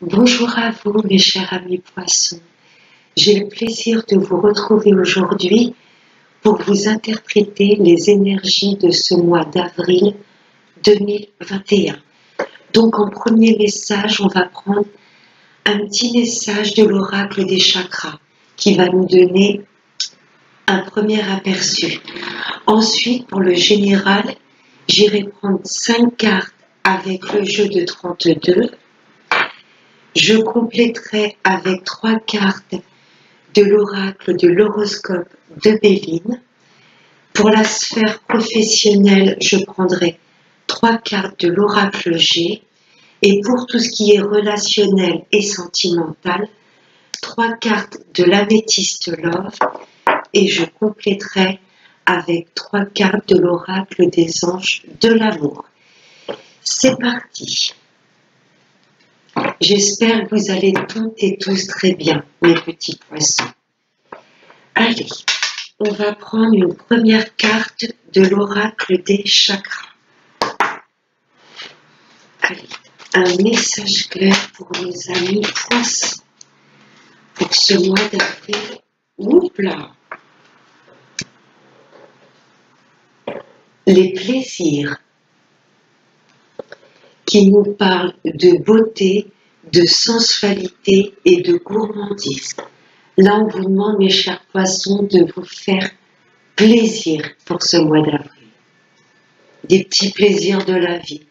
Bonjour à vous, mes chers amis poissons. J'ai le plaisir de vous retrouver aujourd'hui pour vous interpréter les énergies de ce mois d'avril 2021. Donc, en premier message, on va prendre un petit message de l'oracle des chakras qui va nous donner un premier aperçu. Ensuite, pour le général, j'irai prendre 5 cartes avec le jeu de 32. Je compléterai avec 3 cartes de l'oracle de l'horoscope de Béline. Pour la sphère professionnelle, je prendrai 3 cartes de l'oracle G. Et pour tout ce qui est relationnel et sentimental, 3 cartes de l'améthyste Love. Et je compléterai avec 3 cartes de l'oracle des anges de l'amour. C'est parti. J'espère que vous allez toutes et tous très bien, mes petits poissons. Allez, on va prendre une première carte de l'oracle des chakras. Allez, un message clair pour nos amis poissons. Pour ce mois d'avril, oupla, les plaisirs qui nous parlent de beauté, de sensualité et de gourmandise. Là, on vous demande, mes chers poissons, de vous faire plaisir pour ce mois d'avril. Des petits plaisirs de la vie.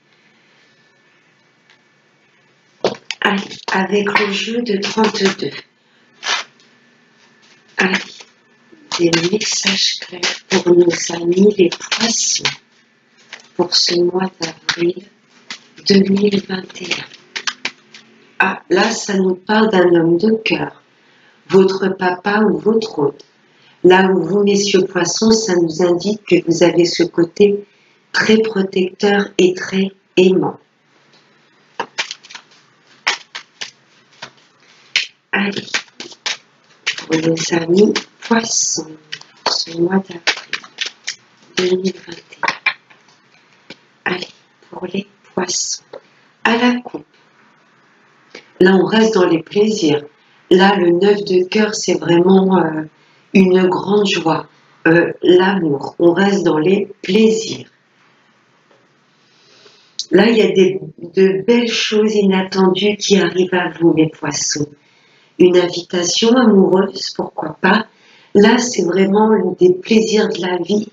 Allez, avec le jeu de 32. Allez, des messages clairs pour nos amis les poissons pour ce mois d'avril 2021. Ah, là, ça nous parle d'un homme de cœur, votre papa ou votre hôte. Là où vous, messieurs poissons, ça nous indique que vous avez ce côté très protecteur et très aimant. Allez, pour nos amis poissons, pour ce mois d'avril 2021. Allez, pour les poissons, à la coupe. Là, on reste dans les plaisirs. Là, le 9 de cœur, c'est vraiment une grande joie. L'amour, on reste dans les plaisirs. Là, il y a de belles choses inattendues qui arrivent à vous, mes poissons. Une invitation amoureuse, pourquoi pas. Là, c'est vraiment des plaisirs de la vie,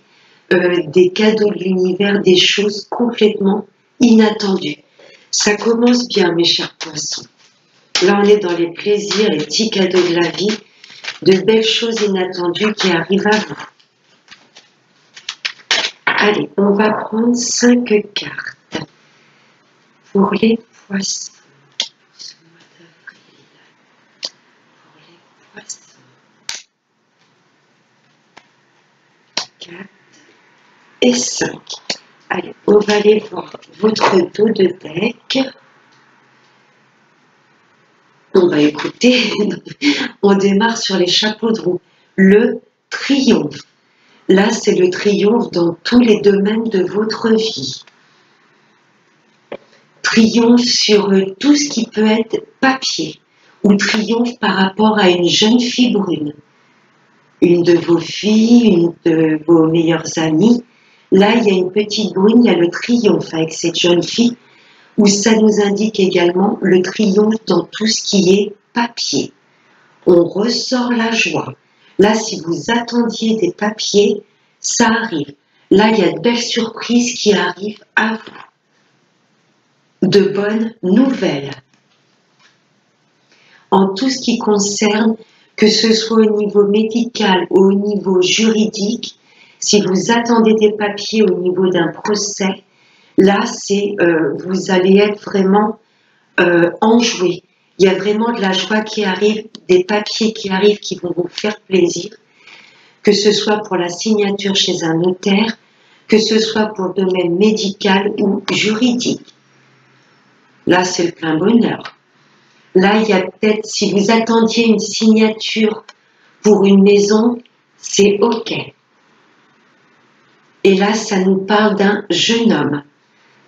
des cadeaux de l'univers, des choses complètement inattendues. Ça commence bien, mes chers poissons. Là, on est dans les plaisirs, les petits cadeaux de la vie, de belles choses inattendues qui arrivent à vous. Allez, on va prendre 5 cartes pour les poissons. Ce mois d'avril, pour les poissons. 4 et 5. Allez, on va aller voir votre dos de deck. On va écouter, on démarre sur les chapeaux de roue. Le triomphe. Là, c'est le triomphe dans tous les domaines de votre vie. Triomphe sur tout ce qui peut être papier. Ou triomphe par rapport à une jeune fille brune. Une de vos filles, une de vos meilleures amies. Là, il y a une petite brune, il y a le triomphe avec cette jeune fille. Où ça nous indique également le triomphe dans tout ce qui est papier. On ressort la joie. Là, si vous attendiez des papiers, ça arrive. Là, il y a de belles surprises qui arrivent à vous. De bonnes nouvelles. En tout ce qui concerne, que ce soit au niveau médical ou au niveau juridique, si vous attendez des papiers au niveau d'un procès, là, vous allez être vraiment enjoué. Il y a vraiment de la joie qui arrive, des papiers qui arrivent qui vont vous faire plaisir, que ce soit pour la signature chez un notaire, que ce soit pour le domaine médical ou juridique. Là, c'est le plein bonheur. Là, il y a peut-être, si vous attendiez une signature pour une maison, c'est OK. Et là, ça nous parle d'un jeune homme.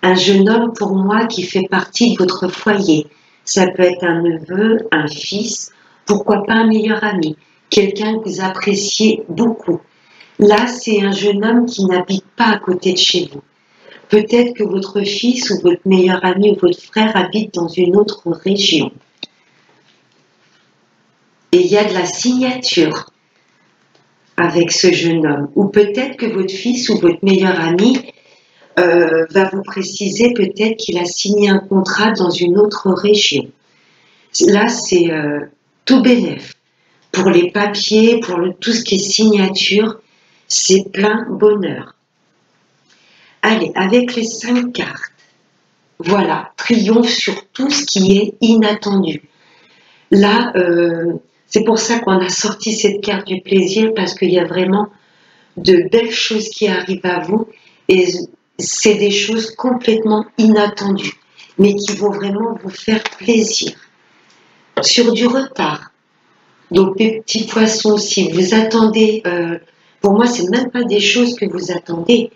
Un jeune homme pour moi qui fait partie de votre foyer, Ça peut être un neveu, un fils, pourquoi pas un meilleur ami, quelqu'un que vous appréciez beaucoup. Là, c'est un jeune homme qui n'habite pas à côté de chez vous. Peut-être que votre fils ou votre meilleur ami ou votre frère habite dans une autre région. Et il y a de la signature avec ce jeune homme. Ou peut-être que votre fils ou votre meilleur ami va vous préciser peut-être qu'il a signé un contrat dans une autre région. Là, c'est tout bénef. Pour les papiers, pour tout ce qui est signature, c'est plein bonheur. Allez, avec les 5 cartes, voilà, triomphe sur tout ce qui est inattendu. Là, c'est pour ça qu'on a sorti cette carte du plaisir, parce qu'il y a vraiment de belles choses qui arrivent à vous, et c'est des choses complètement inattendues, mais qui vont vraiment vous faire plaisir. Sur du retard, donc les petits poissons, si vous attendez, pour moi, c'est même pas des choses que vous attendez.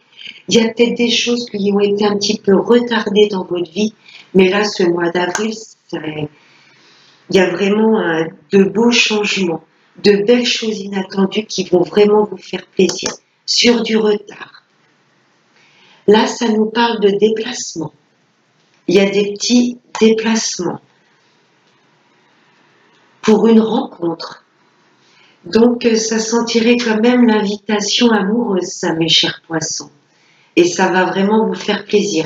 Il y a peut-être des choses qui ont été un petit peu retardées dans votre vie, mais là, ce mois d'avril, il y a vraiment de beaux changements, de belles choses inattendues qui vont vraiment vous faire plaisir. Sur du retard. Là, ça nous parle de déplacement. Il y a des petits déplacements pour une rencontre. Donc, ça sentirait quand même l'invitation amoureuse, ça, mes chers poissons. Et ça va vraiment vous faire plaisir.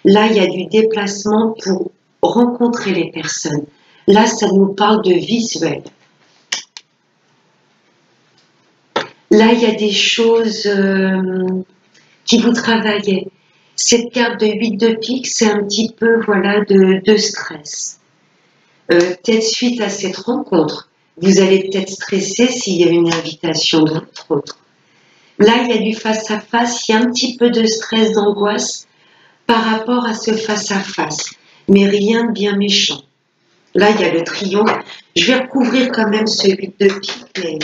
Là, il y a du déplacement pour rencontrer les personnes. Là, ça nous parle de visuel. Là, il y a des choses qui vous travaillaient. Cette carte de 8 de pique, c'est un petit peu voilà, de stress. Peut-être suite à cette rencontre, vous allez peut-être stresser s'il y a une invitation de votre autre. Là, il y a du face-à-face, il y a un petit peu de stress, d'angoisse par rapport à ce face-à-face, mais rien de bien méchant. Là, il y a le triomphe. Je vais recouvrir quand même ce 8 de pique, mais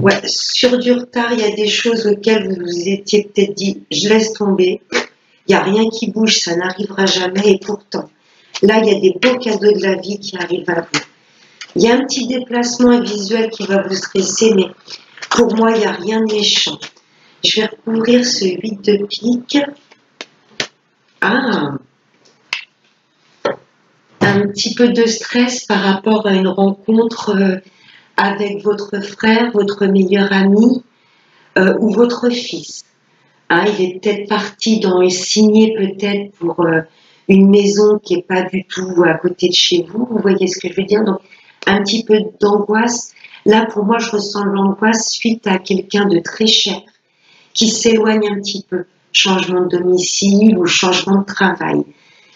ouais, sur du retard, il y a des choses auxquelles vous vous étiez peut-être dit, je laisse tomber, il n'y a rien qui bouge, ça n'arrivera jamais, et pourtant, là, il y a des beaux cadeaux de la vie qui arrivent à vous. Il y a un petit déplacement visuel qui va vous stresser, mais pour moi, il n'y a rien de méchant. Je vais recouvrir ce 8 de pique. Ah, un petit peu de stress par rapport à une rencontre avec votre frère, votre meilleur ami ou votre fils. Hein, il est peut-être parti signer peut-être pour une maison qui n'est pas du tout à côté de chez vous. Vous voyez ce que je veux dire? Donc, un petit peu d'angoisse. Là, pour moi, je ressens l'angoisse suite à quelqu'un de très cher qui s'éloigne un petit peu. Changement de domicile ou changement de travail.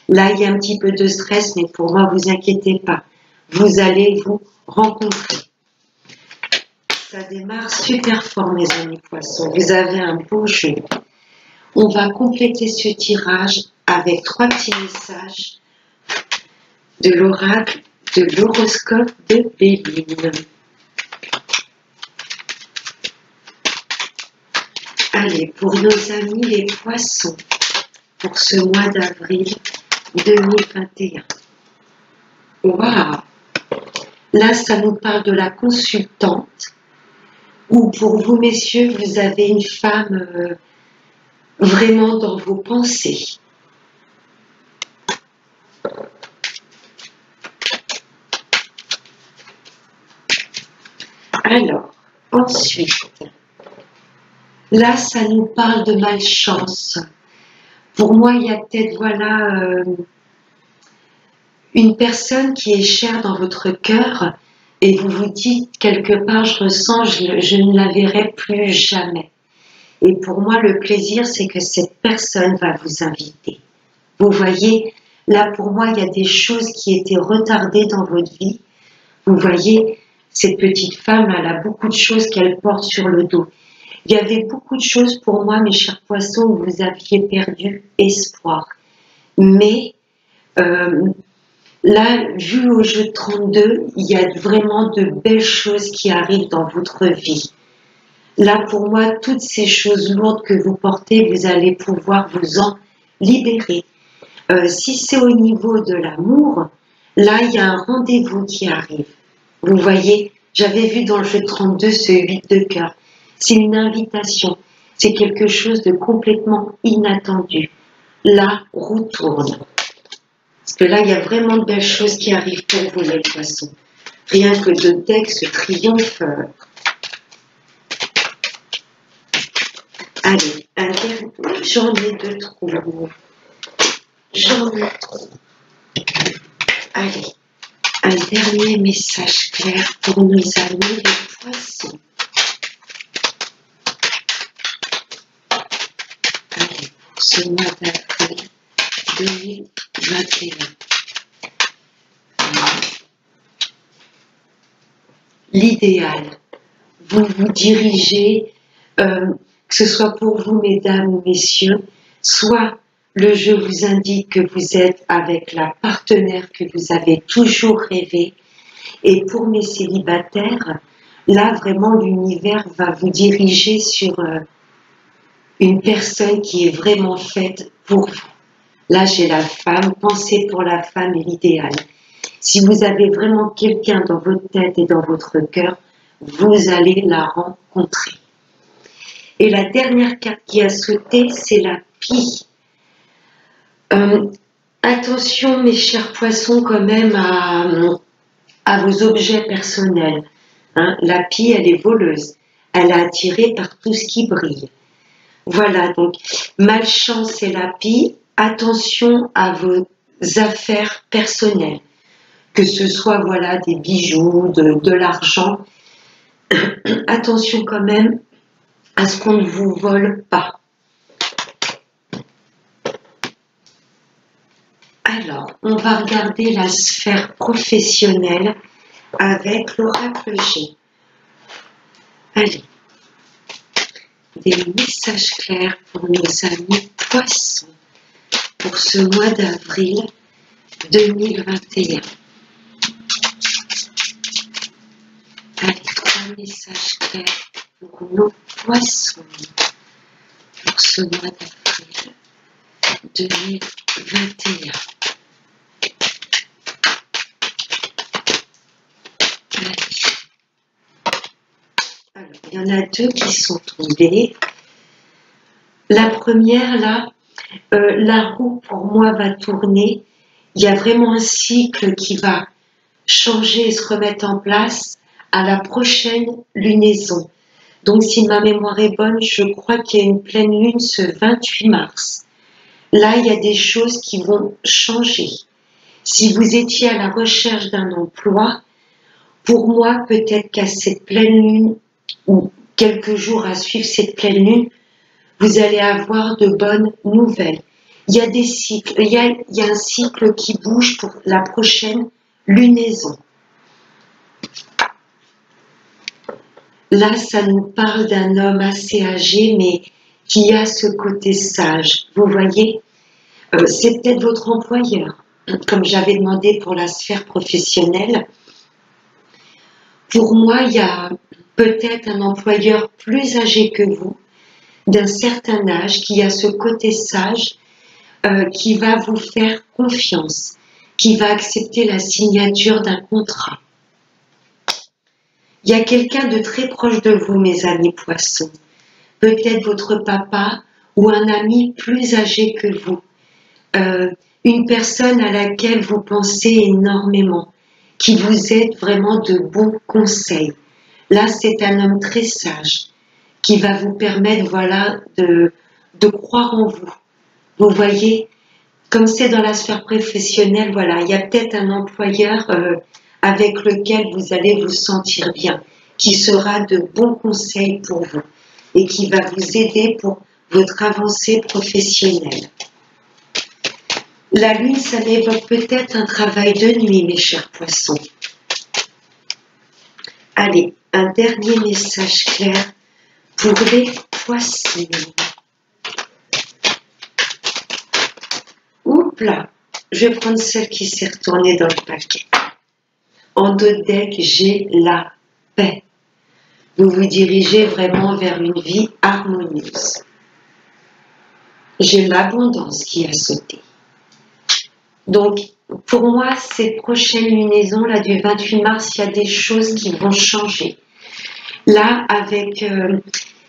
Là, il y a un petit peu de stress, mais pour moi, vous inquiétez pas. Vous allez vous rencontrer. Ça démarre super fort, mes amis poissons. Vous avez un beau jeu. On va compléter ce tirage avec 3 petits messages de l'oracle de l'horoscope de Béline. Allez, pour nos amis les poissons, pour ce mois d'avril 2021. Waouh! Là, ça nous parle de la consultante, ou pour vous, messieurs, vous avez une femme vraiment dans vos pensées. Alors, ensuite, là, ça nous parle de malchance. Pour moi, il y a peut-être, voilà, une personne qui est chère dans votre cœur et vous vous dites, quelque part, je ressens, je ne la verrai plus jamais. Et pour moi, le plaisir, c'est que cette personne va vous inviter. Vous voyez, là, pour moi, il y a des choses qui étaient retardées dans votre vie. Vous voyez, cette petite femme, elle a beaucoup de choses qu'elle porte sur le dos. Il y avait beaucoup de choses pour moi, mes chers poissons, où vous aviez perdu espoir. Mais là, vu au jeu de 32, il y a vraiment de belles choses qui arrivent dans votre vie. Là, pour moi, toutes ces choses lourdes que vous portez, vous allez pouvoir vous en libérer. Si c'est au niveau de l'amour, Là, il y a un rendez-vous qui arrive. Vous voyez, j'avais vu dans le jeu 32 ce 8 de cœur. C'est une invitation. C'est quelque chose de complètement inattendu. Là, roue tourne. Parce que là, il y a vraiment de belles choses qui arrivent pour vous, les poissons. Rien que de texte triompheur. Allez, un dernier. J'en ai de trop. J'en ai trop. Allez, un dernier message clair pour nos amis les poissons. Allez, pour ce mois d'avril 2021. L'idéal, vous vous dirigez, que ce soit pour vous, mesdames ou messieurs, soit le jeu vous indique que vous êtes avec la partenaire que vous avez toujours rêvé. Et pour mes célibataires, là, vraiment, l'univers va vous diriger sur une personne qui est vraiment faite pour vous. Là, j'ai la femme, pensez pour la femme et l'idéal. Si vous avez vraiment quelqu'un dans votre tête et dans votre cœur, vous allez la rencontrer. Et la dernière carte qui a sauté, c'est la pie. Attention, mes chers poissons, quand même à vos objets personnels. Hein, la pie, elle est voleuse. Elle est attirée par tout ce qui brille. Voilà, donc, malchance et la pie, attention à vos affaires personnelles. Que ce soit, voilà, des bijoux, de l'argent. Attention quand même à ce qu'on ne vous vole pas. Alors, on va regarder la sphère professionnelle avec l'oracle G. Allez, des messages clairs pour nos amis poissons pour ce mois d'avril 2021. Allez, 3 messages clairs pour nos poissons pour ce mois d'avril 2021. Alors, il y en a 2 qui sont tombées. La première, là, la roue pour moi va tourner. Il y a vraiment un cycle qui va changer et se remettre en place à la prochaine lunaison. Donc, si ma mémoire est bonne, je crois qu'il y a une pleine lune ce 28 mars. Là, il y a des choses qui vont changer. Si vous étiez à la recherche d'un emploi, pour moi, peut-être qu'à cette pleine lune, ou quelques jours à suivre cette pleine lune, vous allez avoir de bonnes nouvelles. Il y a des cycles, il y a un cycle qui bouge pour la prochaine lunaison. Là, ça nous parle d'un homme assez âgé, mais qui a ce côté sage. Vous voyez, c'est peut-être votre employeur, comme j'avais demandé pour la sphère professionnelle. Pour moi, il y a peut-être un employeur plus âgé que vous, d'un certain âge, qui a ce côté sage, qui va vous faire confiance, qui va accepter la signature d'un contrat. Il y a quelqu'un de très proche de vous, mes amis poissons, peut-être votre papa ou un ami plus âgé que vous, une personne à laquelle vous pensez énormément, qui vous aide vraiment de bons conseils. Là, c'est un homme très sage qui va vous permettre, voilà, de croire en vous. Vous voyez, comme c'est dans la sphère professionnelle, voilà, il y a peut-être un employeur avec lequel vous allez vous sentir bien, qui sera de bons conseils pour vous et qui va vous aider pour votre avancée professionnelle. La lune, ça m'évoque peut-être un travail de nuit, mes chers poissons. Allez, un dernier message clair pour les poissons. Oups là, je vais prendre celle qui s'est retournée dans le paquet. En dos de deck, j'ai la paix. Vous vous dirigez vraiment vers une vie harmonieuse. J'ai l'abondance qui a sauté. Donc, pour moi, ces prochaines lunaisons, là, du 28 mars, il y a des choses qui vont changer. Là,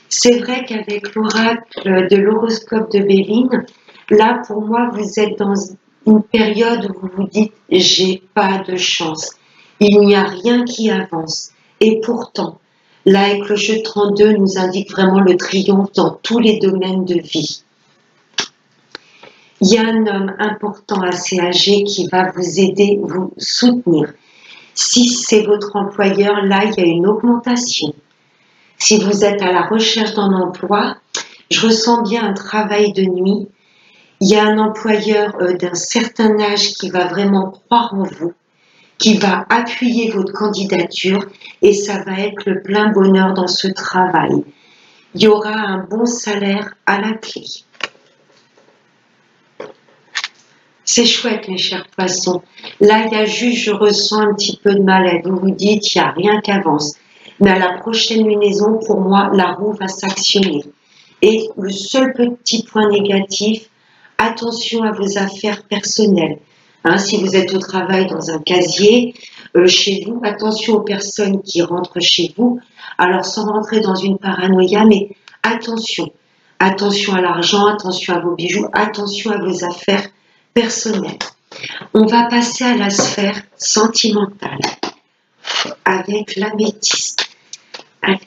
c'est vrai qu'avec l'oracle de l'horoscope de Béline, là, pour moi, vous êtes dans une période où vous vous dites, j'ai pas de chance. Il n'y a rien qui avance. Et pourtant, là, avec le jeu 32 nous indique vraiment le triomphe dans tous les domaines de vie. Il y a un homme important, assez âgé, qui va vous aider, vous soutenir. Si c'est votre employeur, là, il y a une augmentation. Si vous êtes à la recherche d'un emploi, je ressens bien un travail de nuit. Il y a un employeur d'un certain âge qui va vraiment croire en vous, qui va appuyer votre candidature et ça va être le plein bonheur dans ce travail. Il y aura un bon salaire à la clé. C'est chouette, mes chers poissons. Là, il y a juste, je ressens un petit peu de mal-être. Vous vous dites, il n'y a rien qui avance. Mais à la prochaine lunaison, pour moi, la roue va s'actionner. Et le seul petit point négatif, attention à vos affaires personnelles. Hein, si vous êtes au travail dans un casier, chez vous, attention aux personnes qui rentrent chez vous. Alors, sans rentrer dans une paranoïa, mais attention. Attention à l'argent, attention à vos bijoux, attention à vos affaires personnelles. On va passer à la sphère sentimentale avec l'améthyste. Allez,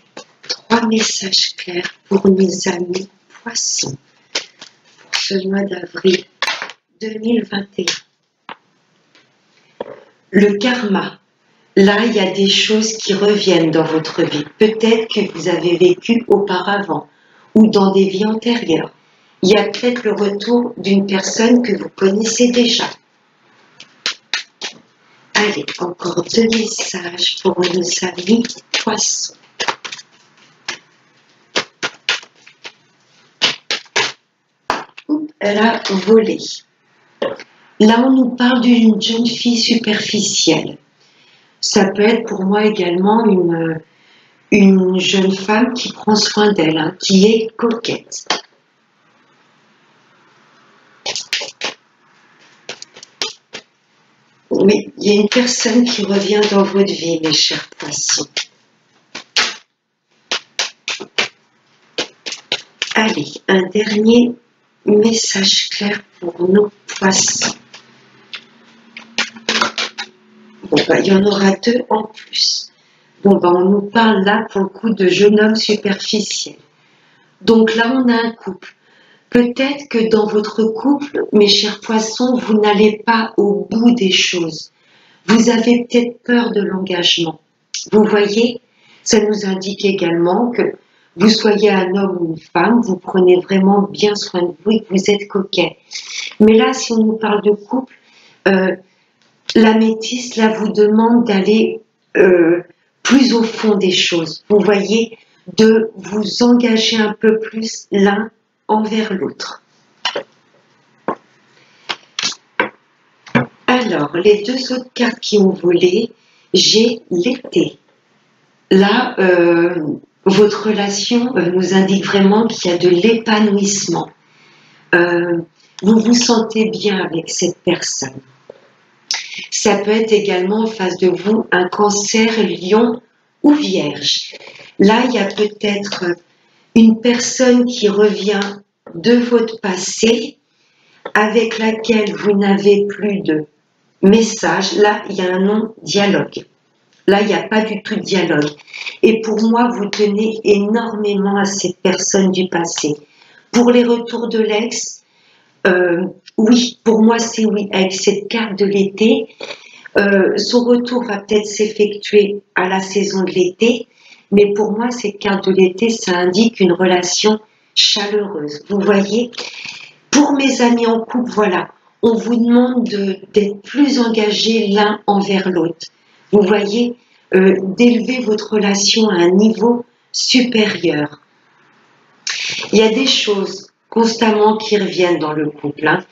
3 messages clairs pour nos amis poissons pour ce mois d'avril 2021. Le karma. Là, il y a des choses qui reviennent dans votre vie. Peut-être que vous avez vécu auparavant ou dans des vies antérieures. Il y a peut-être le retour d'une personne que vous connaissez déjà. Allez, encore 2 messages pour nos amis poissons. Oups, elle a volé. Là, on nous parle d'une jeune fille superficielle. Ça peut être pour moi également une jeune femme qui prend soin d'elle, hein, qui est coquette. Oui, il y a une personne qui revient dans votre vie, mes chers poissons. Allez, un dernier message clair pour nos poissons. Bon, bah, il y en aura 2 en plus. Bon, bah, on nous parle là pour le coup de jeune homme superficiel. Donc là, on a un couple. Peut-être que dans votre couple, mes chers poissons, vous n'allez pas au bout des choses. Vous avez peut-être peur de l'engagement. Vous voyez, ça nous indique également que vous soyez un homme ou une femme, vous prenez vraiment bien soin de vous et que vous êtes coquet. Mais là, si on nous parle de couple, l'améthyste, là, vous demande d'aller plus au fond des choses. Vous voyez, de vous engager un peu plus l'un envers l'autre. Alors, les 2 autres cartes qui ont volé, j'ai l'été. Là, votre relation nous indique vraiment qu'il y a de l'épanouissement. Vous vous sentez bien avec cette personne. Ça peut être également en face de vous un cancer, lion ou vierge. Là, il y a peut-être une personne qui revient de votre passé avec laquelle vous n'avez plus de message. Là, il y a un non-dialogue. Là, il n'y a pas du tout de dialogue. Et pour moi, vous tenez énormément à cette personne du passé. Pour les retours de l'ex, oui, pour moi, c'est oui. Avec cette carte de l'été, son retour va peut-être s'effectuer à la saison de l'été, mais pour moi, cette carte de l'été, ça indique une relation chaleureuse. Vous voyez, pour mes amis en couple, voilà, on vous demande d'être plus engagés l'un envers l'autre. Vous voyez, d'élever votre relation à un niveau supérieur. Il y a des choses constamment qui reviennent dans le couple. Hein.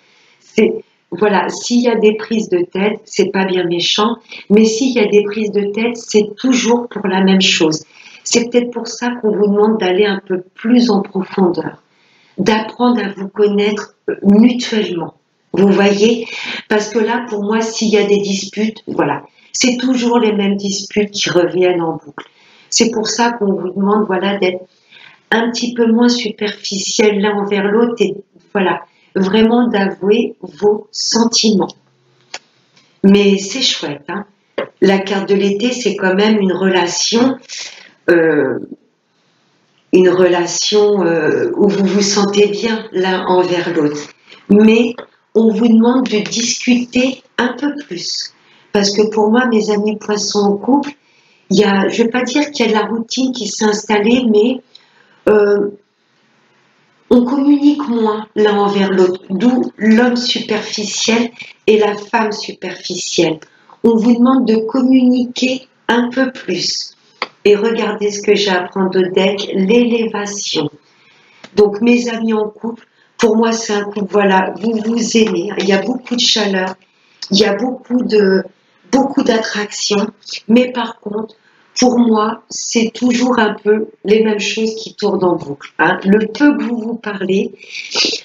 Voilà, s'il y a des prises de tête, c'est pas bien méchant, mais s'il y a des prises de tête, c'est toujours pour la même chose. C'est peut-être pour ça qu'on vous demande d'aller un peu plus en profondeur, d'apprendre à vous connaître mutuellement. Vous voyez? Parce que là, pour moi, s'il y a des disputes, voilà, c'est toujours les mêmes disputes qui reviennent en boucle. C'est pour ça qu'on vous demande, voilà, d'être un petit peu moins superficiel l'un envers l'autre et voilà, vraiment d'avouer vos sentiments. Mais c'est chouette, hein. La carte de l'été, c'est quand même euh, une relation où vous vous sentez bien l'un envers l'autre. Mais on vous demande de discuter un peu plus. Parce que pour moi, mes amis poissons en couple, je ne vais pas dire qu'il y a de la routine qui s'est installée, mais euh, on communique moins l'un envers l'autre, d'où l'homme superficiel et la femme superficielle. On vous demande de communiquer un peu plus. Et regardez ce que j'ai à prendre au deck, l'élévation. Donc mes amis en couple, pour moi c'est un couple, voilà, vous vous aimez, il y a beaucoup de chaleur, il y a beaucoup d'attraction, mais par contre, pour moi, c'est toujours un peu les mêmes choses qui tournent en boucle, hein. Le peu que vous vous parlez,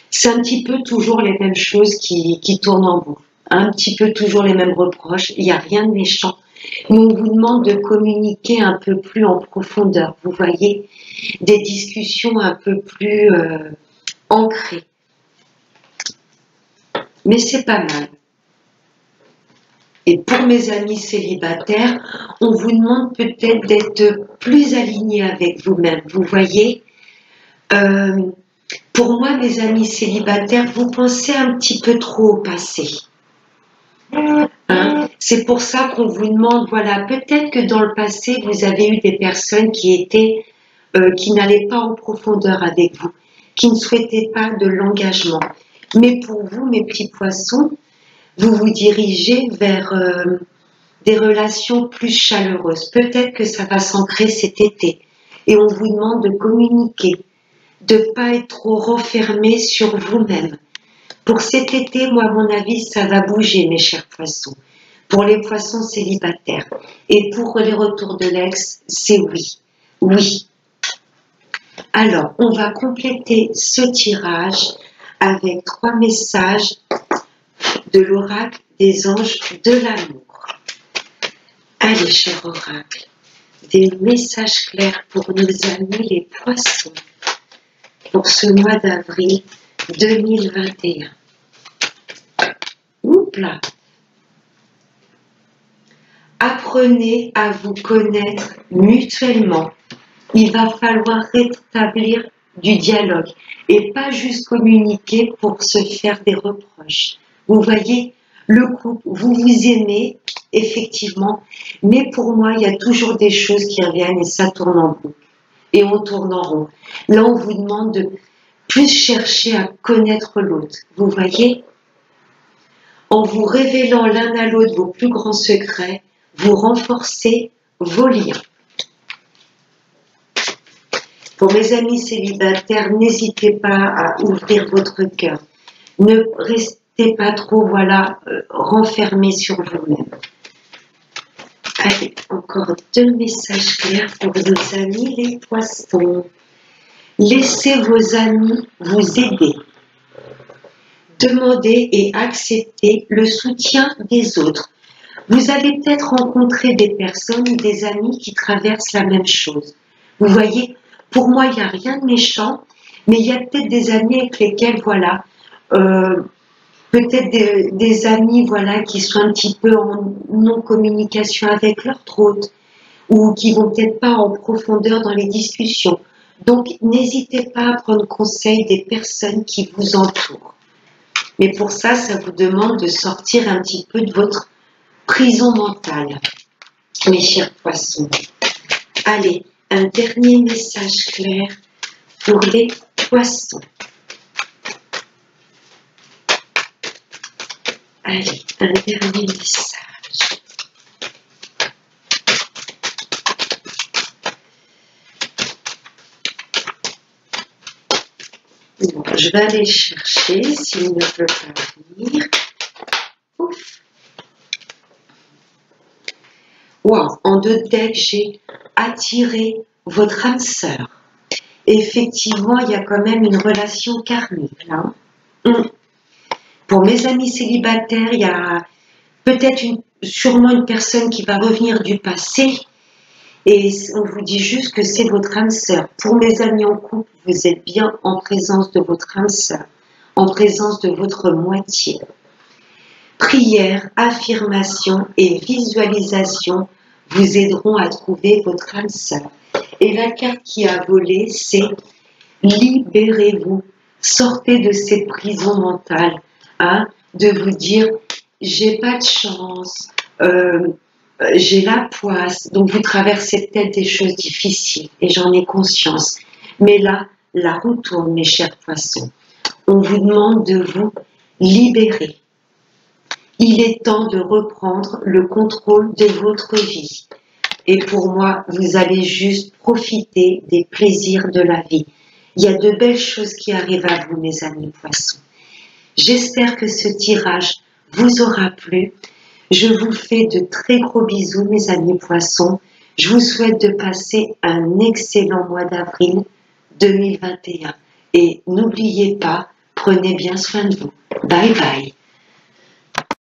c'est un petit peu toujours les mêmes choses qui tournent en boucle, un petit peu toujours les mêmes reproches, il n'y a rien de méchant. Mais on vous demande de communiquer un peu plus en profondeur, vous voyez, des discussions un peu plus ancrées. Mais c'est pas mal. Et pour mes amis célibataires, on vous demande peut-être d'être plus aligné avec vous-même. Vous voyez, pour moi, mes amis célibataires, vous pensez un petit peu trop au passé. Hein? C'est pour ça qu'on vous demande, voilà, peut-être que dans le passé, vous avez eu des personnes qui n'allaient pas en profondeur avec vous, qui ne souhaitaient pas de l'engagement. Mais pour vous, mes petits poissons, vous vous dirigez vers des relations plus chaleureuses. Peut-être que ça va s'ancrer cet été. Et on vous demande de communiquer, de ne pas être trop renfermé sur vous-même. Pour cet été, moi, à mon avis, ça va bouger, mes chers poissons. Pour les poissons célibataires. Et pour les retours de l'ex, c'est oui. Oui. Alors, on va compléter ce tirage avec 3 messages de l'oracle des anges de l'amour. Allez, cher oracle, des messages clairs pour nos amis les poissons pour ce mois d'avril 2021. Oups là. Apprenez à vous connaître mutuellement. Il va falloir rétablir du dialogue et pas juste communiquer pour se faire des reproches. Vous voyez, le couple, vous vous aimez, effectivement, mais pour moi, il y a toujours des choses qui reviennent et ça tourne en boucle. Et on tourne en rond. Là, on vous demande de plus chercher à connaître l'autre. Vous voyez, en vous révélant l'un à l'autre vos plus grands secrets, vous renforcez vos liens. Pour mes amis célibataires, n'hésitez pas à ouvrir votre cœur. Ne restez pas trop, voilà, renfermés sur vous-même. Allez, encore 2 messages clairs pour nos amis les poissons. Laissez vos amis vous aider. Demandez et acceptez le soutien des autres. Vous allez peut-être rencontrer des personnes ou des amis qui traversent la même chose. Vous voyez, pour moi, il n'y a rien de méchant, mais il y a peut-être des amis avec lesquels, voilà, peut-être des amis, voilà, qui sont un petit peu en non-communication avec leur hôte, ou qui vont peut-être pas en profondeur dans les discussions. Donc, n'hésitez pas à prendre conseil des personnes qui vous entourent. Mais pour ça, ça vous demande de sortir un petit peu de votre prison mentale, mes chers poissons. Allez, un dernier message clair pour les poissons. Allez, un dernier message. Bon, je vais aller chercher s'il ne peut pas venir. Ouf. Wow, en 2 decks, j'ai attiré votre âme sœur. Effectivement, il y a quand même une relation karmique là. Pour mes amis célibataires, il y a peut-être sûrement une personne qui va revenir du passé et on vous dit juste que c'est votre âme sœur. Pour mes amis en couple, vous êtes bien en présence de votre âme sœur, en présence de votre moitié. Prière, affirmation et visualisation vous aideront à trouver votre âme sœur. Et la carte qui a volé, c'est libérez-vous, sortez de ces prisons mentales, hein, de vous dire j'ai pas de chance, j'ai la poisse, donc vous traversez peut-être des choses difficiles et j'en ai conscience. Mais là, la roue tourne, mes chers poissons. On vous demande de vous libérer. Il est temps de reprendre le contrôle de votre vie. Et pour moi, vous allez juste profiter des plaisirs de la vie. Il y a de belles choses qui arrivent à vous, mes amis poissons. J'espère que ce tirage vous aura plu. Je vous fais de très gros bisous, mes amis poissons. Je vous souhaite de passer un excellent mois d'avril 2021. Et n'oubliez pas, prenez bien soin de vous. Bye bye.